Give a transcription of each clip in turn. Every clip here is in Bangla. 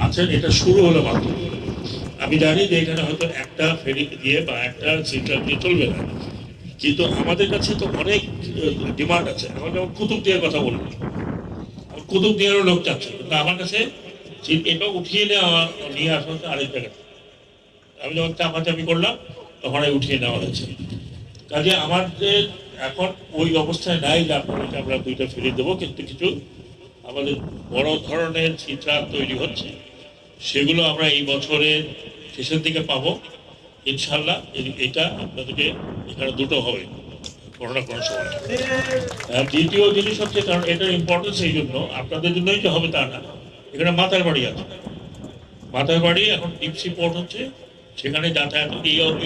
আচ্ছা, এটা শুরু হলো মাত্র। আমি জানি যে এখানে হয়তো একটা ফেরি দিয়ে বা একটা সিটার দিয়ে চলবে না, কিন্তু আমাদের কাছে তো অনেক ডিমান্ড আছে। আমরা যেমন কুতুবদিয়ার কথা বলবো, কুতুবদিয়ারও লোক চাচ্ছে, কিন্তু আমার কাছে এটা উঠিয়ে নিয়ে আসা হচ্ছে আরেক জায়গায়। আমি যখন চাপাচাপি করলাম তখন উঠিয়ে নেওয়া হয়েছে। কাজে আমাদের এখন ওই অবস্থায় নাই যে আপনাদেরকে আমরা দুইটা ফেরি দেবো, কিন্তু কিছু আমাদের বড় ধরনের চিত্রা তৈরি হচ্ছে, সেগুলো আমরা এই বছরের শেষের দিকে পাবো ইনশাল্লাহ। এটা আপনাদেরকে এখানে দুটো হবে কোনো না কোনো সময়। দ্বিতীয় জিনিস হচ্ছে, কারণ এটার ইম্পর্টেন্স এই জন্য, আপনাদের জন্যই যে হবে তা না। এখানে মাথার বাড়ি আছে, মাথার বাড়ি এখন ডিপসি পোর্ট হচ্ছে, সেখানে যাতায়াত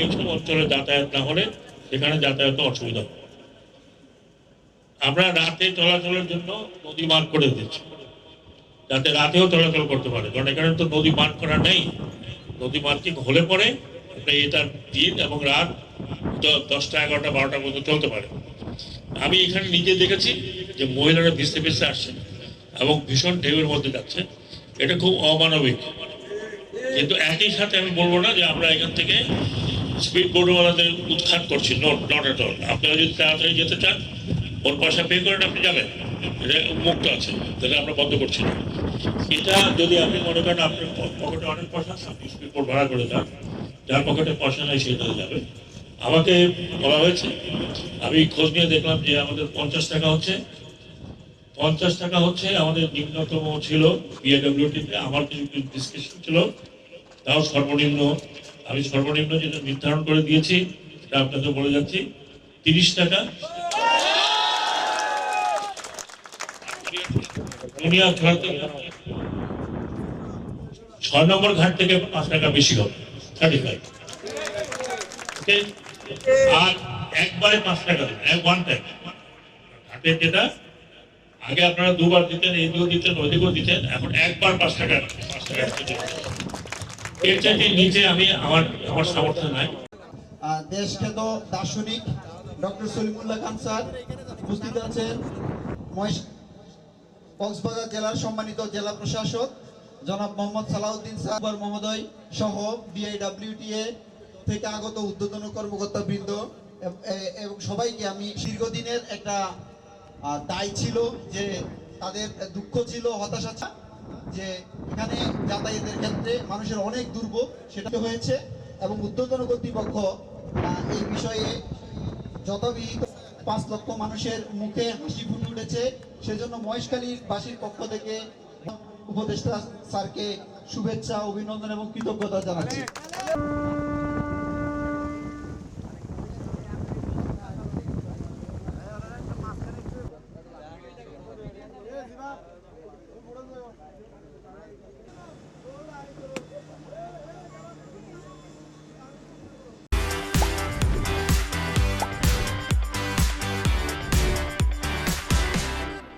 এইসব অঞ্চলে যাতায়াত না হলে সেখানে যাতায়াত অসুবিধা হবে। আমরা রাতে চলাচলের জন্য নদী মার্গ করে দিচ্ছি, যাতে রাতেও চলাচল করতে পারে, কারণ এখানে তো নদী মার্গ করা নেই। নদী মার্কিং হলে পরে এটা দিন এবং রাত 10টা 11টা 12টা পর্যন্ত চলতে পারে। আমি এখানে নিজে দেখেছি যে মহিলারা ভিজতে ভিজতে আসছে এবং ভীষণ ঢেউয়ের মধ্যে যাচ্ছে, এটা খুব অমানবিক। কিন্তু একই সাথে আমি বলবো না যে আমরা এখান থেকে স্পিড বোটওয়ালাদের উৎখাত করছি, নট এট অল। আপনারা যদি তাড়াতাড়ি যেতে চান, ওর পয়সা পে করেন আপনি যাবেন, এটা মুক্ত আছে, তাহলে আমরা বন্ধ করছি না। এটা যদি আপনি মনে করেন আপনার পকেটে অনেক পয়সা আছে, আপনি স্পিড বোট ভাড়া করে দেন, যার পকেটে পয়সা নেই সেটা যাবে। আমাকে বলা হয়েছে, আমি খোঁজ নিয়ে দেখলাম যে আমাদের 50 টাকা হচ্ছে, 50 টাকা হচ্ছে আমাদের নিম্নতম ছিল বিএডব্লিউটিতে। আমার কিছু ডিসকাশন ছিল, তাও সর্বনিম্ন, আমি সর্বনিম্ন যেটা নির্ধারণ করে দিয়েছি সেটা আপনাদের বলে যাচ্ছি, 30 টাকা। 6 নম্বর ঘাট থেকে 5 টাকা বেশি হবে, 35। আর একবারে 5 টাকা দেবেন, ওয়ান টাইম। ঘাটের যেটা আগে আপনারা দুবার দিতেন, এদিকেও দিতেন ওইদিকেও দিতেন, এখন একবার 5 টাকা এর চাইতে নিচে আমি আমার সামর্থ্য নাই। দেশখ্যাত দার্শনিক ডক্টর সলিমুল্লাহ খান স্যার উপস্থিত আছেন, কক্সবাজার জেলার সম্মানিত জেলা প্রশাসক জনাব মোহাম্মদ সালাউদ্দিন স্যার মহোদয় সহ বিআইডব্লিউটিএ থেকে আগত ঊর্ধ্বতন কর্মকর্তা বৃন্দ এবং সবাইকে আমি দীর্ঘদিনের একটা দায় ছিল, যে তাদের দুঃখ ছিল, হতাশা ছিল যে এখানে যাতায়াতের ক্ষেত্রে মানুষের অনেক দুর্ভোগ, সেটা হয়েছে এবং ঊর্ধ্বতন কর্তৃপক্ষ এই বিষয়ে যথাবিহিত 5 লক্ষ মানুষের মুখে হাসি ফুটে উঠেছে। সেজন্য মহেশখালীর বাসীর পক্ষ থেকে উপদেষ্টা স্যারকে শুভেচ্ছা, অভিনন্দন এবং কৃতজ্ঞতা জানাচ্ছি।